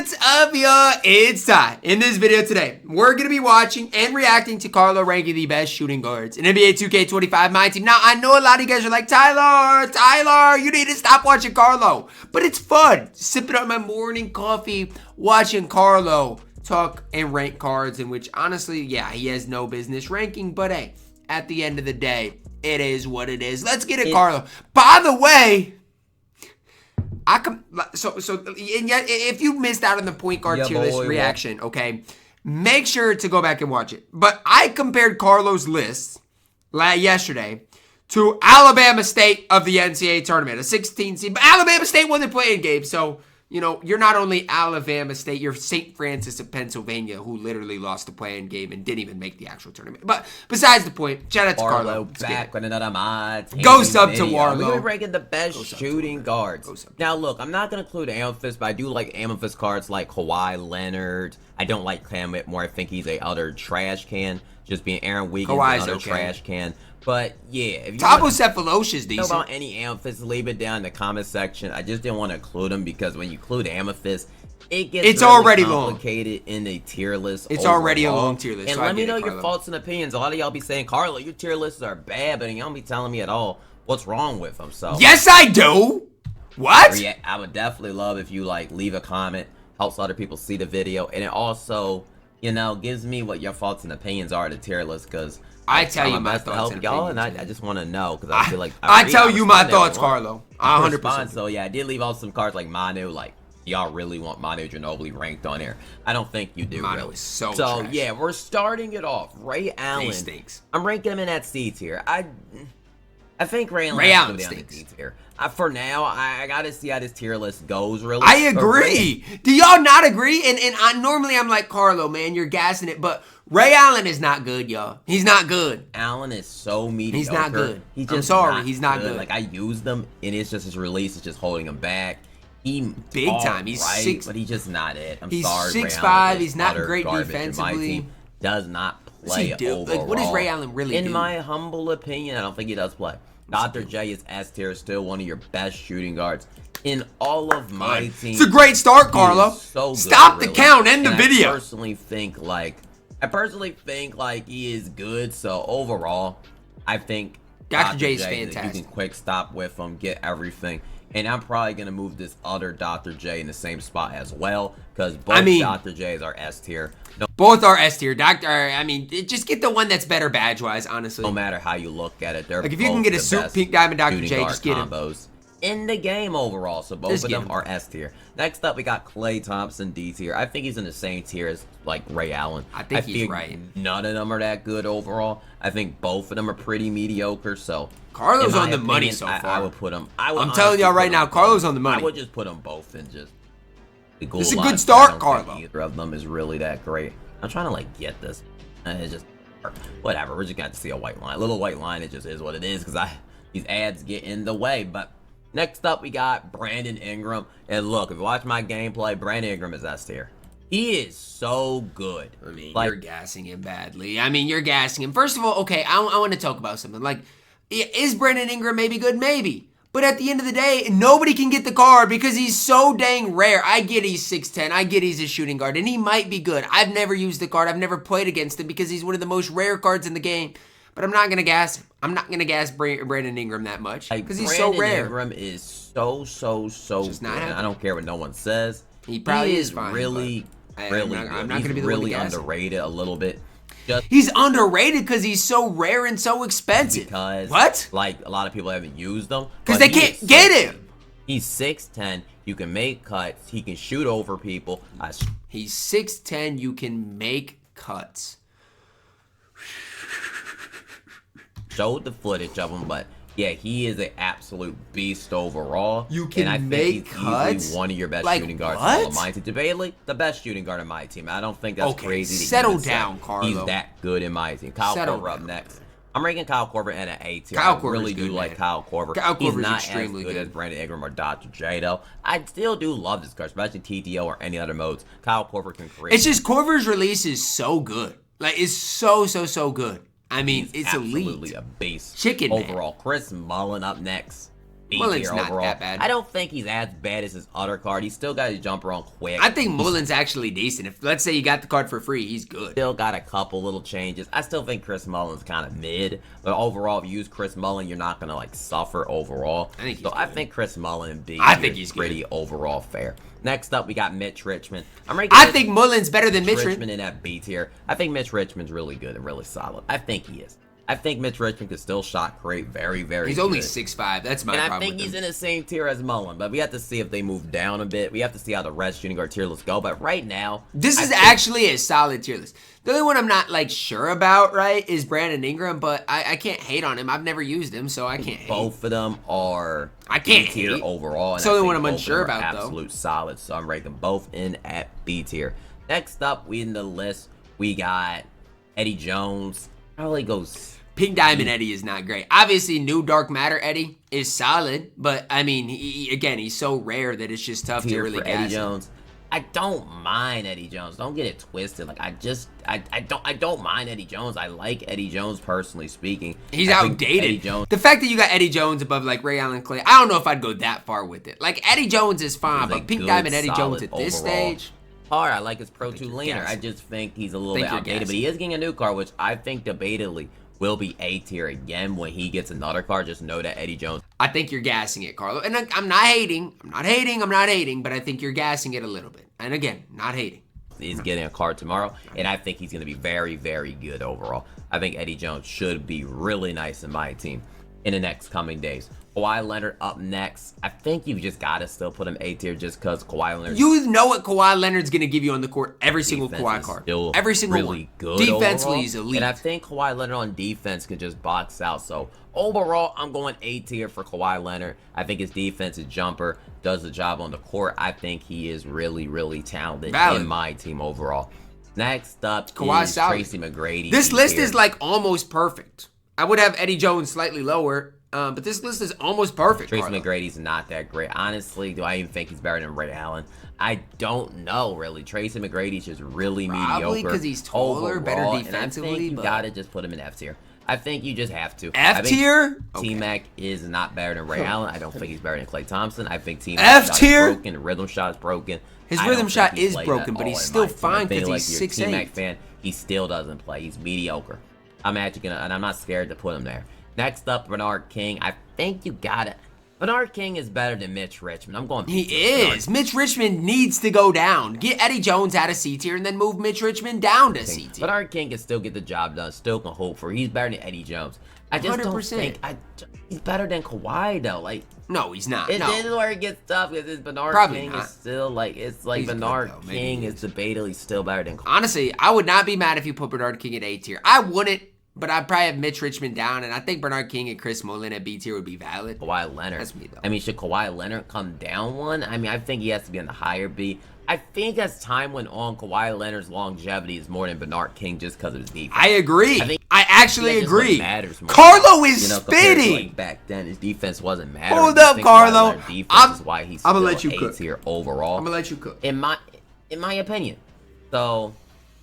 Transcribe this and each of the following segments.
What's up, y'all? It's Ty. In this video today, we're going to be watching and reacting to Carlo ranking the best shooting guards in NBA 2K25 MyTEAM. Now, I know a lot of you guys are like, Tyler, you need to stop watching Carlo. But it's fun. Sipping on my morning coffee, watching Carlo talk and rank cards, in which, honestly, yeah, he has no business ranking. But, hey, at the end of the day, it is what it is. Let's get it, Carlo. By the way... if you missed out on the point guard tier list reaction, okay, make sure to go back and watch it. But I compared Carlo's list yesterday to Alabama State of the NCAA tournament, a 16 seed. But Alabama State wasn't playing games, so you know you're not only Alabama State, you're St. Francis of Pennsylvania, who literally lost the playing game and didn't even make the actual tournament. But besides the point, shout out to Carlo. Back with another MyTEAM. Go sub to Warlow. We're ranking the best shooting guards. Now look, I'm not gonna include Amethyst, but I do like Amethyst cards like Kawhi Leonard. I don't like Cam Whitmore. I think he's a utter trash can. Just being Aaron Wiggins, another trash can. But yeah, if you Tabocephalos's decent. Know about any Amethyst, leave it down in the comment section. I just didn't want to include them because when you include Amethyst, it gets really already complicated in the tier list. It's already a long tier list. And let me know your thoughts and opinions. A lot of y'all be saying, Carlo, your tier lists are bad, but y'all don't be telling me at all what's wrong with them. So yes, I do. What? Yeah, I would definitely love if you like leave a comment, helps other people see the video, and it also, you know, gives me what your thoughts and opinions are to the tier list because. I tell you my thoughts and y'all, and I just want to know because I feel like I tell you my thoughts, Carlo. 100%. So yeah, I did leave out some cards like Manu. Like y'all really want Manu Ginobili ranked on here? I don't think you do. Manu really. is so trash. Yeah, we're starting it off. Ray Allen. Stinks. I'm ranking him in that C tier. I think Ray Allen stinks. For now, I gotta see how this tier list goes. Really, I agree. Do y'all not agree? And normally I'm like, Carlo, man, you're gassing it, but Ray Allen is not good, y'all. He's not good. Allen is so mediocre. He's not good. He's just he's not good. Like I use them, and it's just his release is just holding him back. He big time. He's right, 6, but he's just not it. I'm he's sorry. He's 6'5". He's not great defensively. Does not play overall. Like, what does Ray Allen really do? In my humble opinion, I don't think he does play. Dr. J is S tier, still one of your best shooting guards in all of my team. It's a great start, Carlo. So good, stop the count. End the video. I personally think like he is good. So overall, I think Dr. J is fantastic. You can quick stop with him, get everything. And I'm probably going to move this other Dr. J in the same spot as well. Because both Dr. J's are S tier. Both are S tier. Just get the one that's better badge-wise, honestly. No matter how you look at it. They're like, if you can get a Super Pink Diamond Dr. J, just get him. In the game overall. So both of them are S tier. Next up, we got Klay Thompson, D tier. I think he's in the same tier as, like, Ray Allen. I think he's right. None of them are that good overall. I think both of them are pretty mediocre. So Carlo's on the money so far. I would put him. I'm telling y'all right now, Carlo's on the money. I would just put them both in just. It's a good start, Carlo. Either of them is really that great. I'm trying to like get this. It's just whatever. We're just going to see a white line. A little white line. It just is what it is because these ads get in the way. But next up, we got Brandon Ingram. And look, if you watch my gameplay, Brandon Ingram is S tier. He is so good. I mean, like, you're gassing him badly. I mean, you're gassing him. First of all, okay, I want to talk about something. Like, is Brandon Ingram maybe good? Maybe. But at the end of the day, nobody can get the card because he's so dang rare. I get he's 6'10". I get he's a shooting guard, and he might be good. I've never used the card. I've never played against him because he's one of the most rare cards in the game. But I'm not going to gas him. I'm not going to gas Brandon Ingram that much because he's so rare. Brandon Ingram is so good. I don't care what no one says. He probably is fine. Really I'm not going to be the really one to gas underrated a little bit. He's underrated because he's so rare and so expensive. Because what? Like a lot of people haven't used him because they can't get him. He's 6'10". You can make cuts. He can shoot over people. He's 6'10". You can make cuts. Showed the footage of him, but yeah, he is an absolute beast overall. You can make cuts. Easily one of your best shooting guards in all of my team. Debatably, the best shooting guard in my team. I don't think that's crazy. Settle down, Carlo. He's that good in my team. Kyle Korver up next. I'm ranking Kyle Korver in an A tier. I really do like Kyle Korver. He's not as good as Brandon Ingram or Dr. J, though. I still do love this card, especially TDO or any other modes. Kyle Korver can create. It's just Korver's release is so good. Like, it's so good. I mean, it's elite. Absolutely a base. Chicken overall. Man. Chris Mullen up next. B Mullen's tier not overall. that bad. I don't think he's as bad as his other card. He's still got his jumper on quick. I think Mullen's actually decent. If let's say you got the card for free, he's good. Still got a couple little changes. I still think Chris Mullen's kind of mid, but overall, if you use Chris Mullen, you're not gonna like suffer overall. I think Chris Mullen B. I think he's pretty good. overall fair. Next up, we got Mitch Richmond. I think Mullen's better than Mitch Richmond in that B tier. I think Mitch Richmond's really good and really solid. I think he is. I think Mitch Richmond could still shot create very, very He's good. only 6'5". That's my problem. And I think he's in the same tier as Mullen, but we have to see if they move down a bit. We have to see how the rest shooting guard tier lists go. But right now, this is actually a solid tier list. The only one I'm not like sure about, right, is Brandon Ingram, but I can't hate on him. I've never used him, so I can't hate. Both of them are I can't B tier hate. overall. And It's the only I one think I'm both of unsure them are about, though. Absolute solid. So I'm ranking both in at B tier. Next up, we in the list, we got Eddie Jones. Probably goes. Pink Diamond Eddie is not great. Obviously, New Dark Matter Eddie is solid, but I mean, again, he's so rare that it's just tough to really for gas Eddie Jones. I don't mind Eddie Jones. Don't get it twisted. Like I don't mind Eddie Jones. I like Eddie Jones personally speaking. He's I think outdated. Eddie Jones, the fact that you got Eddie Jones above like Ray Allen Clay, I don't know if I'd go that far with it. Like Eddie Jones is fine, but Pink Diamond Eddie Jones at this stage. Hard. I like his Pro 2 leaner. I just think he's a little bit outdated, but he is getting a new card, which I think debatably will be A tier again when he gets another card. Just know that Eddie Jones. I think you're gassing it, Carlo. And I'm not hating. I'm not hating, but I think you're gassing it a little bit. And again, not hating. He's getting a card tomorrow, and I think he's going to be very, very good overall. I think Eddie Jones should be really nice in my team in the next coming days. Kawhi Leonard up next. I think you just got to still put him A tier just because Kawhi Leonard. You know what Kawhi Leonard's going to give you on the court every single Kawhi card. Every single really one. Good defensively, overall. he's elite. And I think Kawhi Leonard on defense can just box out. So overall, I'm going A tier for Kawhi Leonard. I think his defensive jumper does the job on the court. I think he is really, really talented in my team overall. Next up is Tracy McGrady. This list is like almost perfect. I would have Eddie Jones slightly lower. But this list is almost perfect. Tracy McGrady's not that great. Honestly, do I even think he's better than Ray Allen? I don't know, really. Tracy McGrady's just really mediocre. Probably because he's taller, better defensively. And I think you gotta just put him in F tier. I think you just have to. F tier? T-Mac is not better than Ray Allen. I don't think he's better than Klay Thompson. I think T-Mac's F tier? broken. The rhythm shot is broken. His rhythm shot is broken, but he's still fine because he's 6'8". T-Mac fan, he still doesn't play. He's mediocre. I'm actually gonna, and I'm not scared to put him there. Next up, Bernard King. I think you got it. Bernard King is better than Mitch Richmond. I'm going. He is. Mitch Richmond needs to go down. Get Eddie Jones out of C tier and then move Mitch Richmond down to C tier. Bernard King can still get the job done. Still can hope for. He's better than Eddie Jones. I just 100%. Don't think he's better than Kawhi though. Like no, he's not. This is where it gets tough because Bernard King is still like he's Bernard good, King is debatably still better than Kawhi. Honestly, I would not be mad if you put Bernard King at A tier. I wouldn't. But I'd probably have Mitch Richmond down, and I think Bernard King and Chris Mullen at B tier would be valid. Kawhi Leonard. That's me, though. I mean, should Kawhi Leonard come down one? I mean, I think he has to be on the higher B. I think as time went on, Kawhi Leonard's longevity is more than Bernard King just because of his defense. I agree. I actually agree. Matters more. Carlo is spitting. Like back then, his defense wasn't mattering. Hold up, Carlo. Defense is why he's still I'm gonna let you cook here overall. I'm gonna let you cook. In my opinion. So.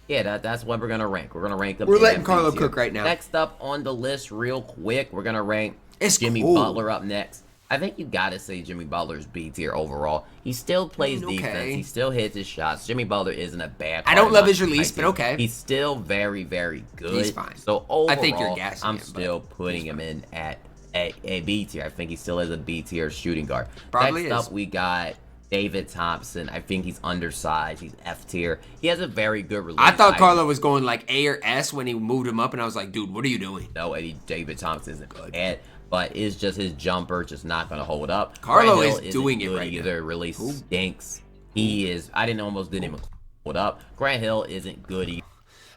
Yeah, that's what we're gonna rank. We're gonna rank them. We're letting Carlo cook right now. Next up on the list, real quick, we're gonna rank Jimmy Butler up next. I think you gotta say Jimmy Butler's B tier overall. He still plays defense. He still hits his shots. Jimmy Butler isn't a bad. I don't love his release, but okay. He's still very, very good. He's fine. So overall, I think you're gassing I'm still putting him in at a B tier. I think he still is a B tier shooting guard. Probably Next up, we got David Thompson. I think he's undersized. He's F tier. He has a very good release. I thought Carlo was going like A or S when he moved him up, and I was like, dude, what are you doing? No, David Thompson isn't good, but it's just his jumper just not going to hold up. Carlo is doing it right either. now. Release stinks. He is. I didn't even hold up. Grant Hill isn't good either.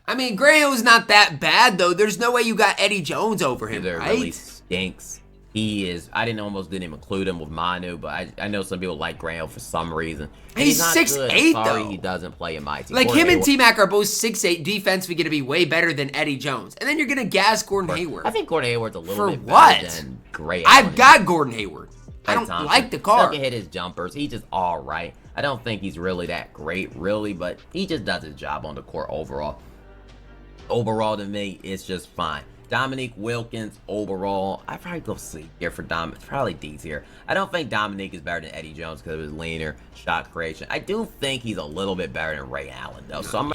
I mean, Grant Hill's not that bad though. There's no way you got Eddie Jones over him, right? Release stinks. He is. I didn't include him with Manu, but I know some people like Grant Hill for some reason. He's 6'8" though. He doesn't play in my team. Like him and T-Mac are both 6'8". Defense, we going to be way better than Eddie Jones, and then you're gonna gas Gordon Hayward. I think Gordon Hayward's a little bit better than Gray. I've got Gordon Hayward. I don't like the card. He can hit his jumpers. He's just all right. I don't think he's really that great, really, but he just does his job on the court overall. Overall, to me, it's just fine. Dominique Wilkins overall, I probably go C here for Dom. Probably D tier. I don't think Dominique is better than Eddie Jones because of his leaner shot creation. I do think he's a little bit better than Ray Allen though. So I'm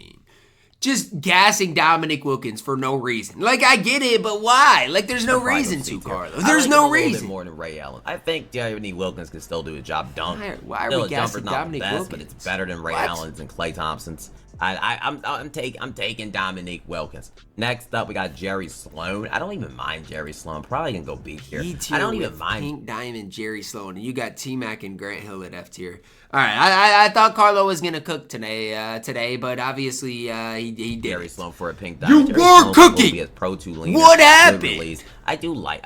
just gassing Dominique Wilkins for no reason. Like, I get it, but why? Like, there's no reason to, Carlo. There's no reason. More than Ray Allen. I think Dominique Wilkins can still do a job dunk. Why are we gassing Dominique Wilkins? But it's better than Ray Allen's and Klay Thompson's. I'm taking Dominique Wilkins. Next up, we got Jerry Sloan. I don't even mind Jerry Sloan. Probably gonna go B tier. I don't even mind Pink Diamond Jerry Sloan, and you got T-Mac and Grant Hill at F tier. All right, I thought Carlo was gonna cook today, but obviously he did. Jerry Sloan for a Pink Diamond. You were cooking. What happened? I do like.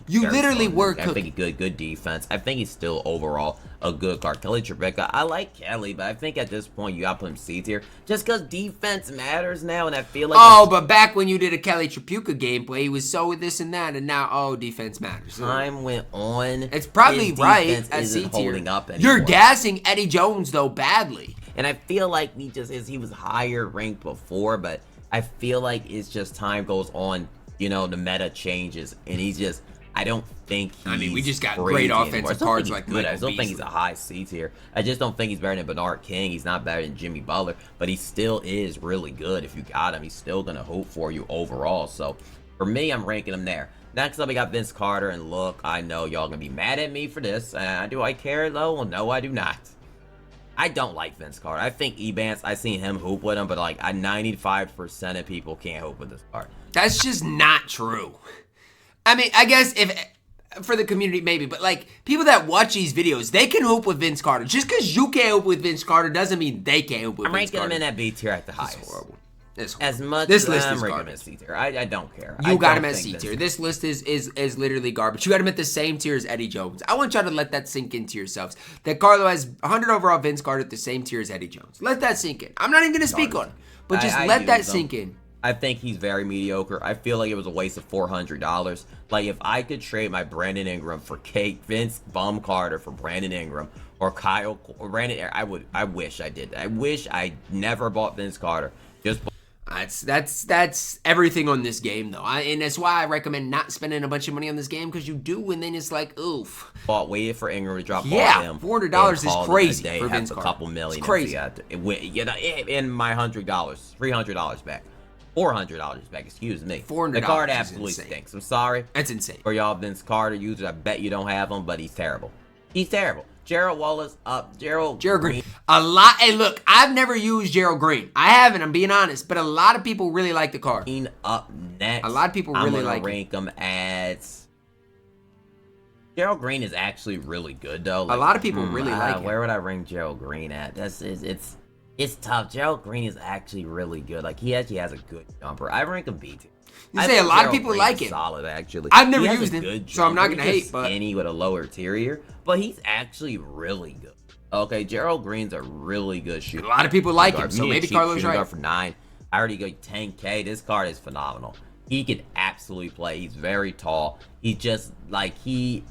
You Jerry literally Sloan. were I cooking. think good defense. I think he's still overall a good guard. Kelly Tribeca, I like Kelly, but I think at this point you gotta put him C tier just because defense matters now, and I feel like but back when you did a Kelly Tripucka gameplay, he was so this and that, and now defense matters. Time went on. It's probably right at C tier. You're gassing Eddie Jones though badly, and I feel like he was higher ranked before, but I feel like it's just time goes on. You know, the meta changes, and he's just. I don't think he's we just got great offensive cards like good. I still think he's a high C tier. I just don't think he's better than Bernard King. He's not better than Jimmy Butler, but he still is really good. If you got him, he's still going to hoop for you overall. So, for me, I'm ranking him there. Next up, we got Vince Carter, and look, I know y'all going to be mad at me for this. Do I care, though? Well, no, I do not. I don't like Vince Carter. I think Ebans, I seen him hoop with him, but like 95% of people can't hoop with this card. That's just not true. I mean, I guess if for the community maybe, but like people that watch these videos, they can hoop with Vince Carter. Just because you can't hoop with Vince Carter doesn't mean they can't hoop with Vince Carter. I'm ranking him in that B tier at the highest. It's horrible. As much this as list I'm is ranking him garbage. as C tier. I don't care. You got him as C tier. This list is literally garbage. You got him at the same tier as Eddie Jones. I want y'all to let that sink into yourselves. That Carlo has 100 overall, Vince Carter at the same tier as Eddie Jones. Let that sink in. I'm not even gonna speak on it, but just let that sink in. I think he's very mediocre. I feel like it was a waste of $400. Like, if I could trade my Brandon Ingram for Vince Bum Carter for Brandon Ingram or Kyle or Brandon, I wish I did that. I wish I never bought Vince Carter. That's everything on this game, though. And that's why I recommend not spending a bunch of money on this game, because you do, and then it's like, oof. Waited for Ingram to drop. Yeah, $400 is crazy for Vince Carter. A couple million. It's crazy. In my $100, $300 back. $400 back, excuse me. $400. The card absolutely stinks. I'm sorry. That's insane. For y'all Vince Carter users, I bet you don't have him, but he's terrible. He's terrible. Gerald Wallace up. Gerald Green. Hey, look, I've never used Gerald Green. I haven't, I'm being honest, but a lot of people really like the card. Up next. A lot of people really like rank him as. Gerald Green is actually really good, though. Like, a lot of people really like him. Where would I rank Gerald Green at? It's tough. Gerald Green is actually really good. Like, he actually has a good jumper. I rank him B tier. You say a lot of people like him. Solid, actually. I've never used him, so I'm not gonna hate. But skinny with a lower tier, but he's actually really good. Okay, Gerald Green's a really good shooter. A lot of people like him, so maybe Carlos right. For 9, I already go 10K. This card is phenomenal. He can absolutely play. He's very tall. He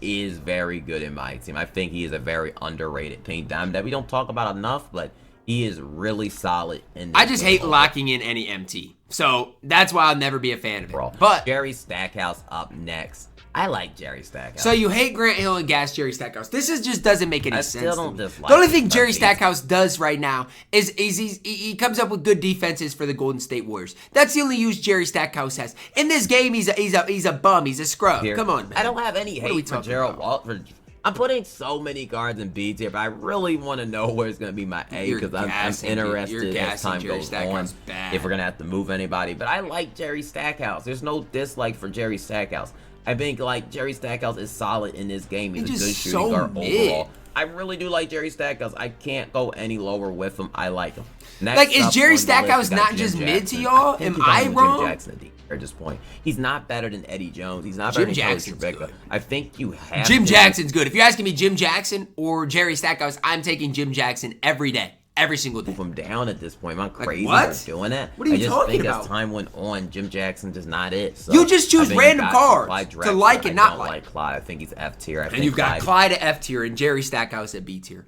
is very good in my team. I think he is a very underrated Pink Diamond that we don't talk about enough, but he is really solid. I just hate locking in any MT. So that's why I'll never be a fan of it. But Jerry Stackhouse up next. I like Jerry Stackhouse. So you hate Grant Hill and gas Jerry Stackhouse. This just doesn't make any sense. I still don't dislike the only thing Jerry Stackhouse does right now is he comes up with good defenses for the Golden State Warriors. That's the only use Jerry Stackhouse has. In this game, he's a bum. He's a scrub. Come on, man. I don't have any hate for Gerald Walton. I'm putting so many cards in B tier, but I really want to know where's going to be my A because I'm interested as time goes on if we're going to have to move anybody. But I like Jerry Stackhouse. There's no dislike for Jerry Stackhouse. I think like Jerry Stackhouse is solid in this game. He's a good shooting guard overall. I really do like Jerry Stackhouse. I can't go any lower with him. I like him. Like, is Jerry Stackhouse not just mid to y'all? Am I wrong? Jim Jackson at this point. He's not better than Eddie Jones. He's not better than Kelly Tribeca. I think you have Jim Jackson's good. If you're asking me Jim Jackson or Jerry Stackhouse, I'm taking Jim Jackson every day. Every single day. Move him down at this point. Am I crazy for doing that? What are you talking about? I just think as time went on, Jim Jackson is not it. So you just choose random cards to like and not like. Clyde. I think he's F tier. And you've got Clyde at F tier and Jerry Stackhouse at B tier.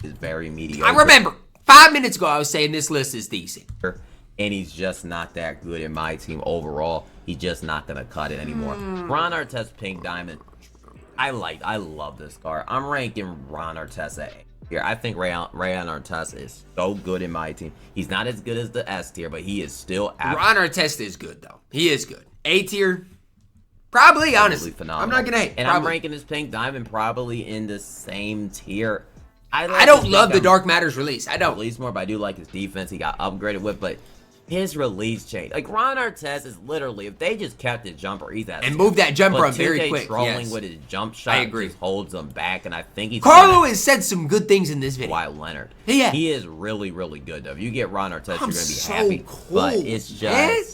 Is very mediocre. I remember 5 minutes ago I was saying this list is decent. and he's just not that good in my team overall. He's just not gonna cut it anymore. Ron Artest Pink Diamond. I love this card. I'm ranking Ron Artest at A tier. I think Ron Artest is so good in my team. He's not as good as the S tier, but he is still Ron Artest is good though. He is good. A tier. Probably, honestly. Phenomenal. I'm not gonna hate. And probably. I'm ranking this Pink Diamond probably in the same tier. I don't love the Dark Matters release. I don't. Release more, but I do like his defense. He got upgraded with, but his release change. Like Ron Artest is literally, if they just kept his jumper, he's at and move that jumper up very 2K quick. Trolling with his jump shot. I agree. Just holds him back, and I think he's. Carlo has said some good things in this video. Kawhi Leonard. Yeah. He is really, really good though. If you get Ron Artest, you're gonna be so happy. cool, But it's just. man.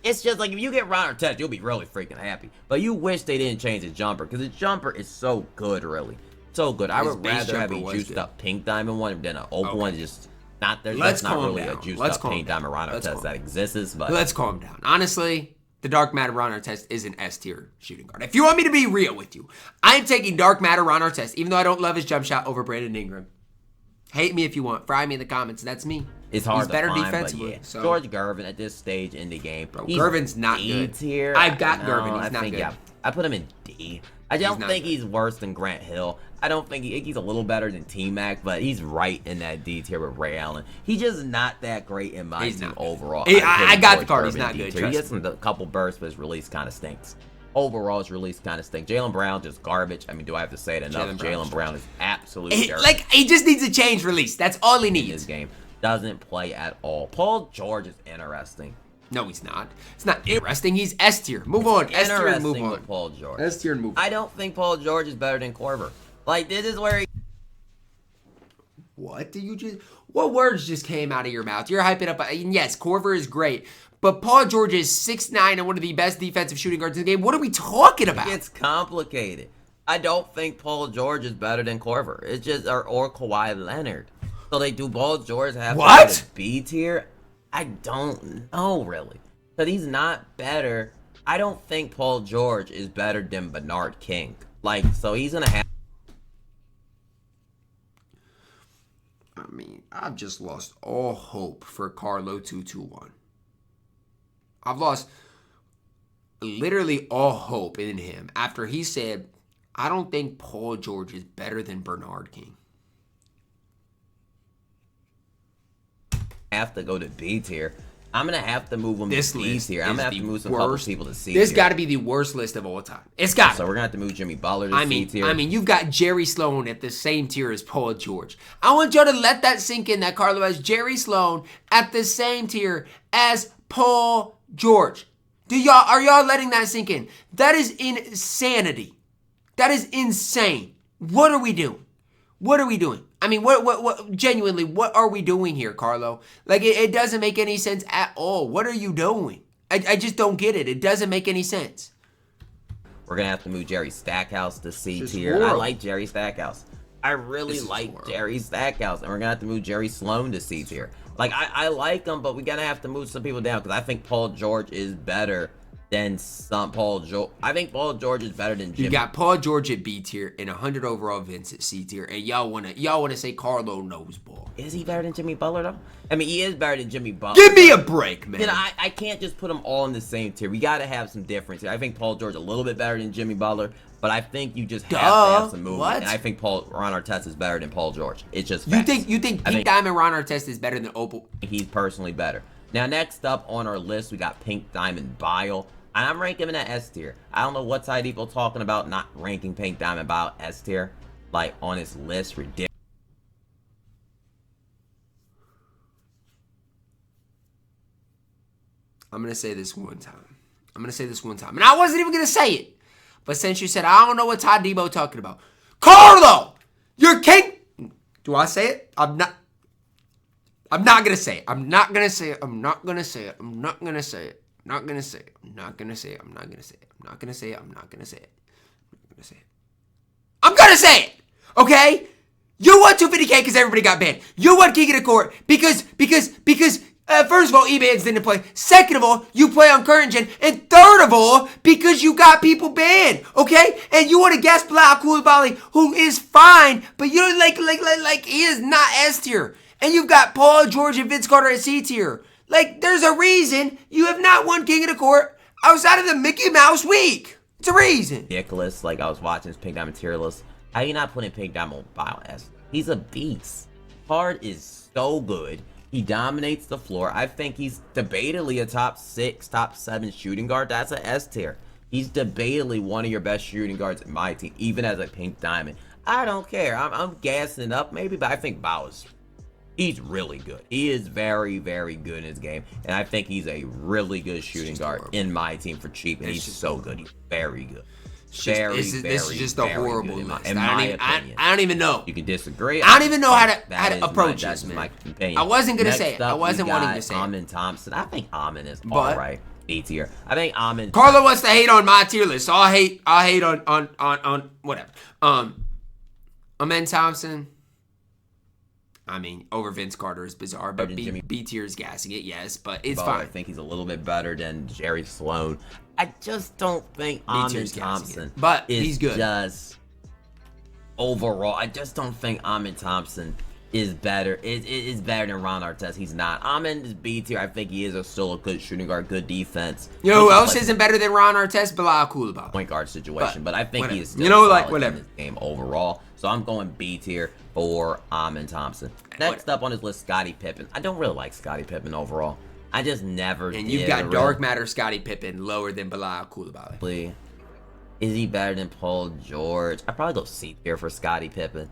It's just like if you get Ron Artest, you'll be really freaking happy. But you wish they didn't change his jumper because his jumper is so good, really. So good. I would rather have a juiced up Pink Diamond one than an open one. Just not there's just not really a juiced up Pink Diamond Ron Artest that exists. But let's calm down. Honestly, the Dark Matter Ron Artest is an S tier shooting guard. If you want me to be real with you, I'm taking Dark Matter Ron Artest, even though I don't love his jump shot, over Brandon Ingram. Hate me if you want. Fry me in the comments. That's me. It's hard He's to better find, defensively. but yeah. So. George Gervin at this stage in the game. Bro, Gervin's not good. Tier. I've got Gervin. He's not good. Yeah, I put him in D. I don't think he's worse than Grant Hill. I don't think he's a little better than T-Mac, but he's right in that D tier with Ray Allen. He's just not that great in my team overall. I got the card. He's not good. He gets a couple bursts, but his release kind of stinks. Overall, his release kind of stinks. Jaylen Brown just garbage. I mean, do I have to say it enough? Jaylen Brown is absolutely terrible. Like, he just needs a change release. That's all he needs. This game doesn't play at all. Paul George is interesting. No, he's not. It's not interesting. He's S tier. Move on. S tier and move on. With Paul George. S tier and move on. I don't think Paul George is better than Korver. Like, this is where he... What did you just... What words just came out of your mouth? You're hyping up... And yes, Korver is great. But Paul George is 6'9" and one of the best defensive shooting guards in the game. What are we talking about? It's complicated. I don't think Paul George is better than Korver. It's just... Or Kawhi Leonard. So they do Paul George have to go to B tier? I don't know, really. But he's not better. I don't think Paul George is better than Bernard King. Like, so he's going to have... I mean, I've just lost all hope for Carlo 221. I've lost literally all hope in him after he said, I don't think Paul George is better than Bernard King. Have to go to B tier. I'm gonna have to move him to B tier. I'm gonna have to move some couple people to C tier. This got to be the worst list of all time. It's got. So we're gonna have to move Jimmy Butler to C tier. I mean, you've got Jerry Sloan at the same tier as Paul George. I want y'all to let that sink in that Carlo has Jerry Sloan at the same tier as Paul George. Are y'all letting that sink in? That is insanity. That is insane. What are we doing? What are we doing? I mean, what, genuinely, what are we doing here, Carlo? Like, it doesn't make any sense at all. What are you doing? I just don't get it. It doesn't make any sense. We're going to have to move Jerry Stackhouse to C tier. I like Jerry Stackhouse. I really like Jerry Stackhouse. And we're going to have to move Jerry Sloan to C tier. Like, I like him, but we're going to have to move some people down because I think Paul George is better than some Paul George. I think Paul George is better than Jimmy. You got Paul George at B tier and 100 overall Vince at C tier, and y'all wanna say Carlo knows ball. Is he better than Jimmy Butler though? I mean, he is better than Jimmy Butler. Give me a break, man. Then I can't just put them all in the same tier. We gotta have some difference. I think Paul George a little bit better than Jimmy Butler, but I think you just have to have some movement. And I think Ron Artest is better than Paul George. It's just facts. You think Pink Diamond Ron Artest is better than Opal? He's personally better. Now next up on our list we got Pink Diamond Bile. I'm ranking him in that S tier. I don't know what TyDeBo talking about not ranking Pink Diamond Bile S tier, like on his list. Ridiculous. I'm gonna say this one time. And I wasn't even gonna say it, but since you said I don't know what TyDeBo talking about, Carlo, you're king. Do I say it? I'm not gonna say it. I'm not gonna say it. I'm not gonna say it. I'm not gonna say it. Not gonna say it. I'm not gonna say it. I'm not gonna say it. I'm not gonna say it. I'm not gonna say it. I'm not gonna say it. I'm gonna say it. Okay? You won 250K because everybody got banned. You won King of the Court because first of all, E-Bands didn't play. Second of all, you play on current gen. And third of all, because you got people banned. Okay? And you want to guess Blau Koulibaly, who is fine, but you don't like he is not S tier. And you've got Paul George and Vince Carter at C tier. Like, there's a reason you have not won King of the Court outside of the Mickey Mouse week. It's a reason. Ridiculous. Like, I was watching this Pink Diamond tier list. How you not putting Pink Diamond on Bio S? He's a beast. Card is so good. He dominates the floor. I think he's debatably a top 6, top 7 shooting guard. That's an S tier. He's debatably one of your best shooting guards in my team, even as a Pink Diamond. I don't care. I'm gassing it up maybe, but I think Bao he's really good. He is very, very good in his game, and I think he's a really good shooting guard in my team for cheap, and he's so good. He's very good. This is just a horrible list. I don't even know. You can disagree. I don't even know how to approach this, man. I wasn't gonna say it. I wasn't wanting to say it. Amin Thompson. I think Amin is all right. A tier. I think Amin. Carlo wants to hate on my tier list, so I'll hate on whatever. Amin Thompson. I mean, over Vince Carter is bizarre, but B tier is gassing it, yes, but it's fine. I think he's a little bit better than Jerry Sloan. I just don't think Amin Thompson but he's good. Just overall, I just don't think Amin Thompson is better. Is better than Ron Artest. He's not. Amin is B tier. I think he is still a good shooting guard, good defense. You know who else isn't better than Ron Artest? Bilal Coulibaly. Point guard situation, but I think he is still whatever. in this game overall. So I'm going B tier for Amin Thompson. Next up on his list, Scottie Pippen. I don't really like Scottie Pippen overall. I just never did. And you've got dark matter Scottie Pippen lower than Bilal Coulibaly. Is he better than Paul George? I probably go C tier for Scottie Pippen.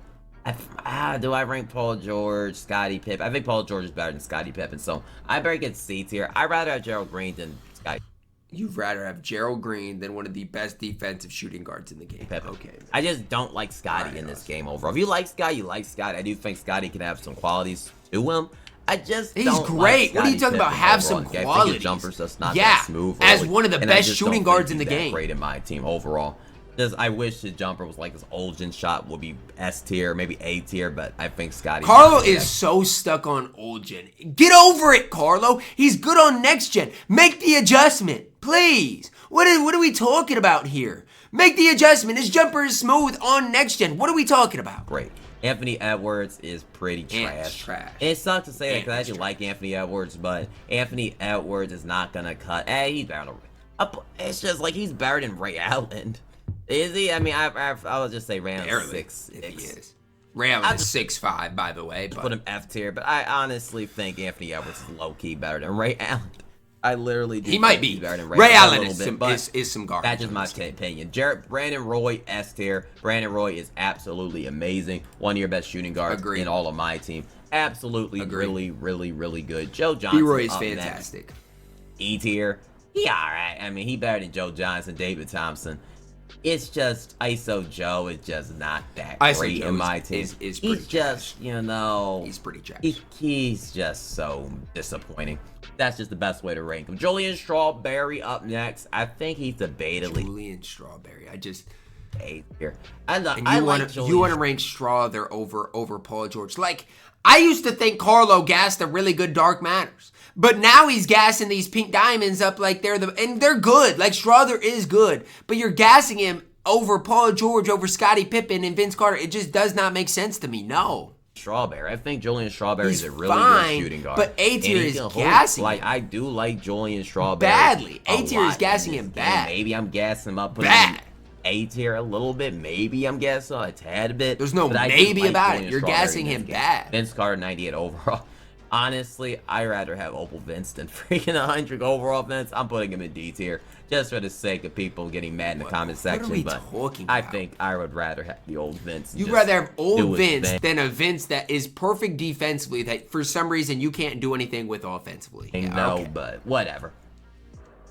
Do I rank Paul George, Scottie Pippen? I think Paul George is better than Scottie Pippen, so I better get C tier. I'd rather have Gerald Green than Scottie. You'd rather have Gerald Green than one of the best defensive shooting guards in the game. Pippen. Okay. I just don't like Scottie in this game overall. If you like Scottie, you like Scottie. I do think Scottie can have some qualities to him. He's great. What are you talking about? Have some qualities. I think his jumper's just not that smooth. As one of the best shooting guards in the game. Great in my team overall. I wish his jumper was like this Olgen shot would be S tier, maybe A tier, but I think Scottie. Carlo is so stuck on Olgen. Get over it, Carlo. He's good on next gen. Make the adjustment, please. What are we talking about here? Make the adjustment. His jumper is smooth on next gen. What are we talking about? Great. Anthony Edwards is pretty trash. It sucks to say that because I actually like Anthony Edwards, but Anthony Edwards is not gonna cut. Hey, he's better. It's just like he's better than Ray Allen. Is he? I mean, I would just say Ray Allen's 6'6". He is. Ray Allen is 6'5", by the way. Put him F tier, but I honestly think Anthony Edwards is low key better than Ray Allen. I literally do. He might be better than Ray Allen is some garbage. That's just my opinion. Brandon Roy S tier. Brandon Roy is absolutely amazing. One of your best shooting guards in all of my team. Absolutely, really, really, really good. Joe Johnson. B-Roy is fantastic. E tier. He all right. I mean, he better than Joe Johnson, David Thompson. It's just ISO Joe is just not that great in my team. He's just, he's pretty trash. He's just so disappointing. That's just the best way to rank him. Julian Strawberry up next. I think he's debatably. Julian Strawberry. I just. A tier. You want to rank Straw there over Paul George. Like, I used to think Carlo gassed a really good Dark Matters. But now he's gassing these Pink Diamonds up like and they're good. Like, Strawther is good. But you're gassing him over Paul George, over Scottie Pippen and Vince Carter. It just does not make sense to me. No. Strawberry. I think Julian Strawberry is a really good shooting guard. But A tier is gassing him. I do like Julian Strawberry. Badly. A tier is gassing him bad. Maybe I'm gassing him up. Bad. A tier a little bit. Maybe I'm guessing a tad bit. There's no maybe about it. You're gassing him bad. Vince Carter 98 overall. Honestly, I'd rather have Opal Vince than freaking 100 overall Vince. I'm putting him in D tier just for the sake of people getting mad in the comment section. But I think I would rather have the old Vince. You'd rather have old Vince than a Vince that is perfect defensively that for some reason you can't do anything with offensively. But whatever.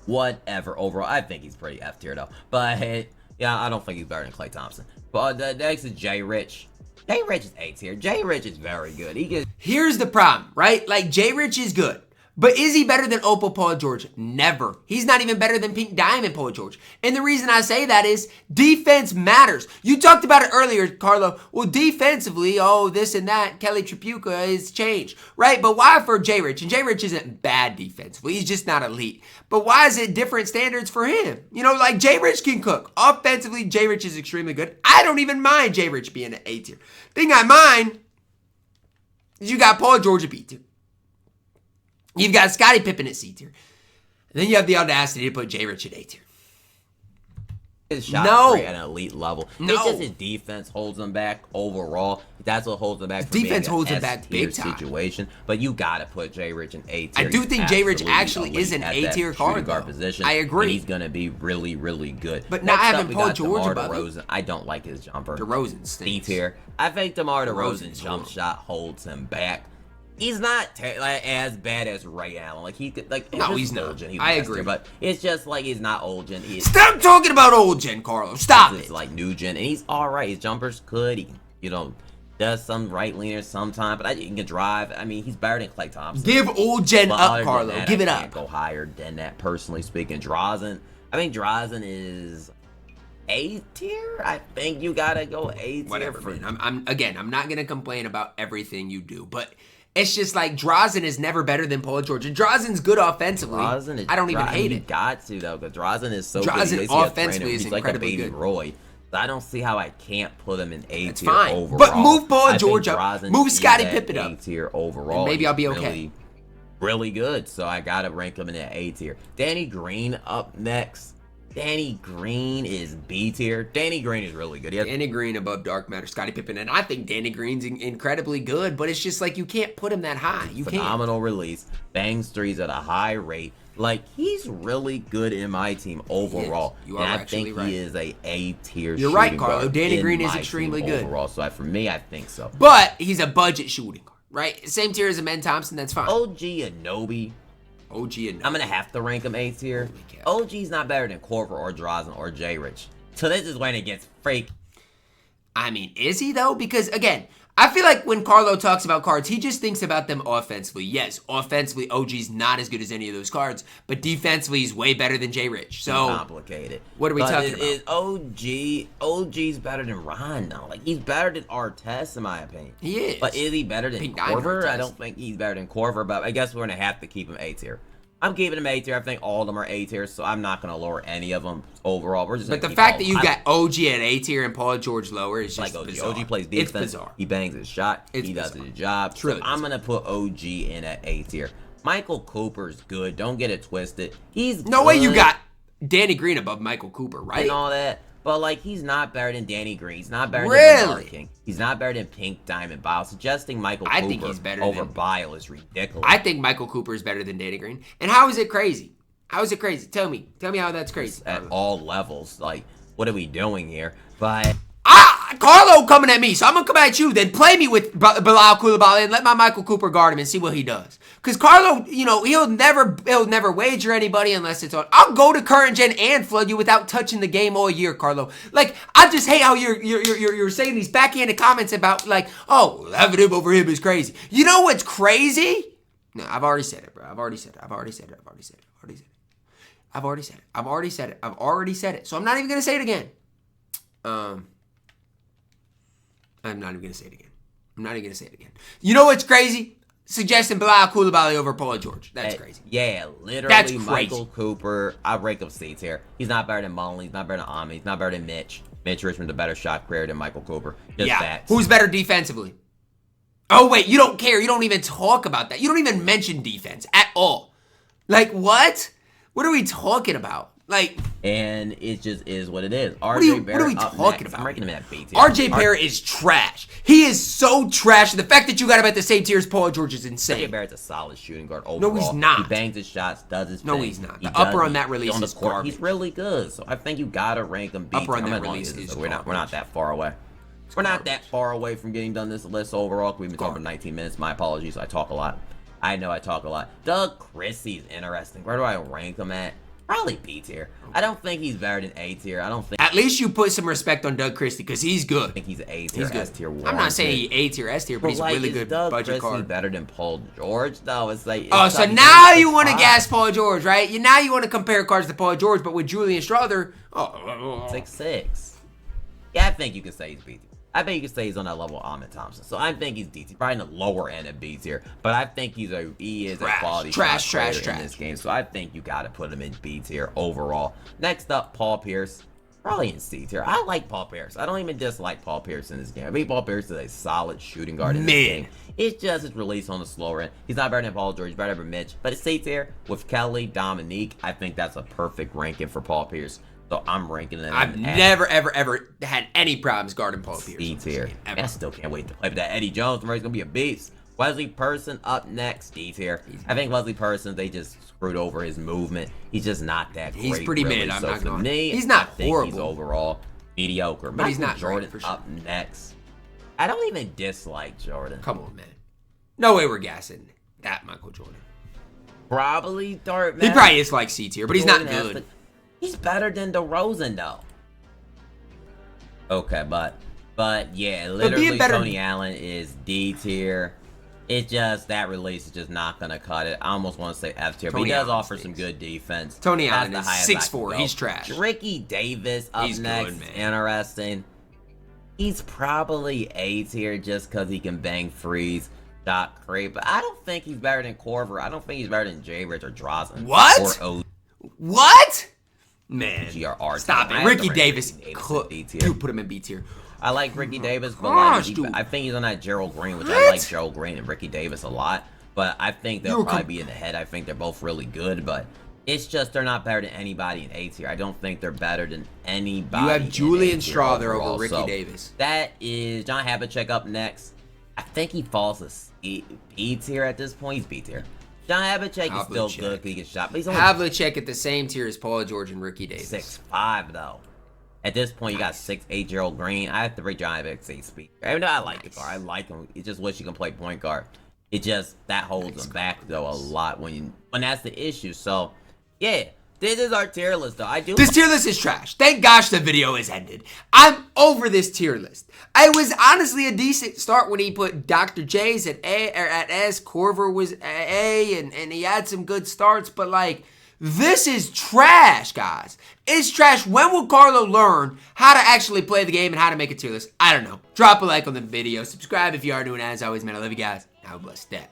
Overall, I think he's pretty F tier though. But yeah, I don't think he's better than Klay Thompson. But the next is Jay Rich. Jay Rich is A tier. Jay Rich is very good. Here's the problem, right? Like, Jay Rich is good. But is he better than Opal Paul George? Never. He's not even better than Pink Diamond Paul George. And the reason I say that is defense matters. You talked about it earlier, Carlo. Well, defensively, this and that, Kelly Tripucka has changed, right? But why for Jay Rich? And Jay Rich isn't bad defensively. He's just not elite. But why is it different standards for him? Like Jay Rich can cook. Offensively, Jay Rich is extremely good. I don't even mind Jay Rich being an A tier. Thing I mind is you got Paul George at B tier. You've got Scottie Pippen at C tier. And then you have the audacity to put Jay Rich at A tier. His shot rate at an elite level. No. It's just his defense holds him back overall. That's what holds him back. His defense holds him back big time. Situation, but you gotta put Jay Rich in A tier. I do think Jay Rich actually is an A tier guard position. I agree. And he's gonna be really, really good. But not having Paul George above DeRozan, I don't like his jumper. DeRozan stinks. D tier. I think DeMar DeRozan's jump shot holds him back. He's not as bad as Ray Allen. Like he could, like no, he's not. I agree, but it's just like he's not old gen. Stop talking about old gen, Carlo. Stop it. It's like new gen, and he's all right. His jumpers could, does some right leaners sometime, but he can drive. I mean, he's better than Klay Thompson. Give old gen up, Carlo. Give it up. I can't go higher than that, personally speaking. Drazen is A tier. I think you gotta go A tier. Whatever, man. I'm not gonna complain about everything you do, but it's just like Drazen is never better than Paul George. And Drazen's good offensively. I don't even hate it. You got to though, because Drazen is so Drazen good. Offensively is like incredibly a baby good. Roy. So I don't see how I can't put him in A tier fine. overall. But move Paul George up. Move Scottie Pippen up. A tier overall. And maybe I'll be okay. Really, really good. So I gotta rank him in that A tier. Danny Green up next. Danny Green is B tier. Danny Green is really good. Danny Green above Dark Matter, Scottie Pippen, and I think Danny Green's incredibly good, but it's just like you can't put him that high. You can't. Phenomenal release. Bangs threes at a high rate. Like, he's really good in my team overall. You are actually right. I think he is A tier. You're right, Carlo. Danny Green is extremely good overall. So for me, I think so. But he's a budget shooting guard, right? Same tier as Amen Thompson. That's fine. OG Anunoby. I'm gonna have to rank him A tier. OG's not better than Korver or Drazen or Jay Rich. So this is when it gets freak. I mean, is he though? Because again, I feel like when Carlo talks about cards, he just thinks about them offensively. Yes, offensively, OG's not as good as any of those cards, but defensively, he's way better than Jay Rich. So complicated. What are we talking about? Is OG's better than Ron now? Like, he's better than Artest in my opinion. He is. But is he better than Korver? I don't think he's better than Korver, but I guess we're gonna have to keep him A tier. I'm keeping him A tier. I think all of them are A tier, so I'm not going to lower any of them overall. We're just. But the fact that you got OG at A tier and Paul George lower is just bizarre. OG plays defense. It's bizarre. He bangs his shot. He does his job. So I'm going to put OG in at A tier. Michael Cooper's good. Don't get it twisted. He's no way you got Danny Green above Michael Cooper, right? And all that. But, like, he's not better than Danny Green. He's not better than Bernard King. He's not better than Pink Diamond Bile. Suggesting Michael Cooper over Bile is ridiculous. I think Michael Cooper is better than Danny Green. And how is it crazy? How is it crazy? Tell me how that's crazy. At all levels. Like, what are we doing here? But Carlo coming at me, so I'm gonna come at you. Then play me with Bilal Coulibaly and let my Michael Cooper guard him and see what he does. Cause Carlo, he'll never wager anybody unless it's on. I'll go to current gen and flood you without touching the game all year, Carlo. Like, I just hate how you're saying these backhanded comments about like, oh, having him over him is crazy. You know what's crazy? No, I've already said it, bro. I've already said it. So I'm not even gonna say it again. I'm not even going to say it again. You know what's crazy? Suggesting Bilal Coulibaly over Paul George. That's crazy. Yeah, literally. That's crazy. Michael Cooper, I rank him C tier. He's not better than Mullen. He's not better than Ami. He's not better than Mitch. Mitch Richmond's a better shot creator than Michael Cooper. Just facts. Who's better defensively? Oh, wait. You don't care. You don't even talk about that. You don't even mention defense at all. Like, what? What are we talking about? Like, and it just is what it is. What are we talking about? I'm ranking him at B tier. RJ Barrett is trash. He is so trash. The fact that you got him at the same tier as Paul George is insane. RJ Barrett's a solid shooting guard overall. No, he's not. He bangs his shots, does his thing. No, he's not. The upper on that release is garbage. He's really good. So I think you gotta rank him B tier. Upper on that release is garbage. We're not that far away. We're not that far away from getting done this list overall. We've been talking for 19 minutes. My apologies. I talk a lot. I know I talk a lot. Doug Christie's interesting. Where do I rank him at? Probably B tier. I don't think he's better than A tier. I don't think. At least you put some respect on Doug Christie because he's good. I think he's A tier, S tier. I'm not saying he's A tier, S tier, but he's really good Doug budget Christie card. Better than Paul George though. It's like. Oh, so now you want to gas Paul George, right? Now you want to compare cards to Paul George, but with Julian Strother, 6'6". Yeah, I think you can say he's B tier. I bet you can say he's on that level of Ahmed Thompson. So I think he's D tier, probably in the lower end of B tier. But I think he is a quality trash in this game. So I think you got to put him in B tier overall. Next up, Paul Pierce. Probably in C tier. I like Paul Pierce. I don't even dislike Paul Pierce in this game. I mean, Paul Pierce is a solid shooting guard in this game. It's just his release on the slower end. He's not better than Paul George. He's better than Mitch. But it's C tier with Kelly, Dominique. I think that's a perfect ranking for Paul Pierce. So I'm ranking it. I've never, ever had any problems guarding Paul Pierce. C tier. I still can't wait to play with that Eddie Jones. He's gonna be a beast. Wesley Person up next, D tier. I think Wesley Person, they just screwed over his movement. He's just not that great. He's pretty really. mid. I'm so not for going. me, He's not I think horrible. He's overall mediocre. But he's not Jordan great, for sure. up next. I don't even dislike Jordan. Come on, man. No way we're gassing that Michael Jordan. Probably Dart. He probably is like C tier, but he's not Jordan good. He's better than DeRozan though. Okay, but yeah, literally Tony Allen is D tier. It's just that release is just not gonna cut it. I almost want to say F tier, but he does offer some good defense. Tony Allen is 6'4". He's trash. Ricky Davis up next. Good, interesting. He's probably A tier just because he can bang freeze, shot create, but I don't think he's better than Corver. I don't think he's better than J-Rich or Drazen. What? Or What? Man, GRR. Stop it. Ricky Davis. Dude, put him in B tier. I like Ricky Davis, but I think he's on that Gerald Green, which I like Gerald Green and Ricky Davis a lot. But I think they'll probably be in the head. I think they're both really good, but it's just they're not better than anybody in A tier. I don't think they're better than anybody. You have Julian Strawther over Ricky Davis. That is John Havlicek up next. I think he falls to B tier at this point. He's B tier. John Havlicek is still good. He gets shot, but he's only Havlicek at the same tier as Paul George and Ricky Davis. 6'5" though. At this point, you got 6'8" Gerald Green. I have to rate John Havlicek speed. Even though I like the guard, I like him. You just wish you can play point guard. It just that holds him back though a lot when that's the issue. So yeah, this is our tier list though. This tier list is trash. Thank gosh the video has ended. I'm over this tier list. It was honestly a decent start when he put Dr. J's at A or at S. Corver was A, and he had some good starts, but like. This is trash, guys. It's trash. When will Carlo learn how to actually play the game and how to make a tier list? I don't know. Drop a like on the video. Subscribe if you are new. And as always, man, I love you guys. Have a blessed day.